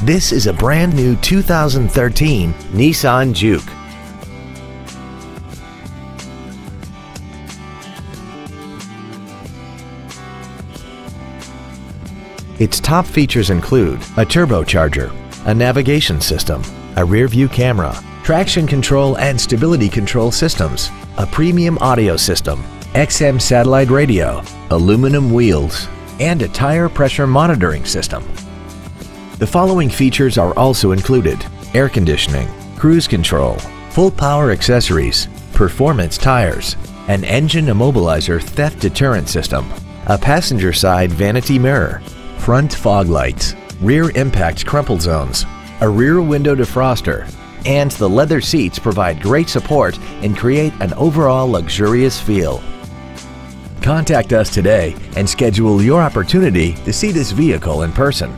This is a brand new 2013 Nissan Juke. Its top features include a turbocharger, a navigation system, a rear-view camera, traction control and stability control systems, a premium audio system, XM satellite radio, aluminum wheels, and a tire pressure monitoring system. The following features are also included: air conditioning, cruise control, full power accessories, performance tires, an engine immobilizer theft deterrent system, a passenger side vanity mirror, front fog lights, rear impact crumple zones, a rear window defroster, and the leather seats provide great support and create an overall luxurious feel. Contact us today and schedule your opportunity to see this vehicle in person.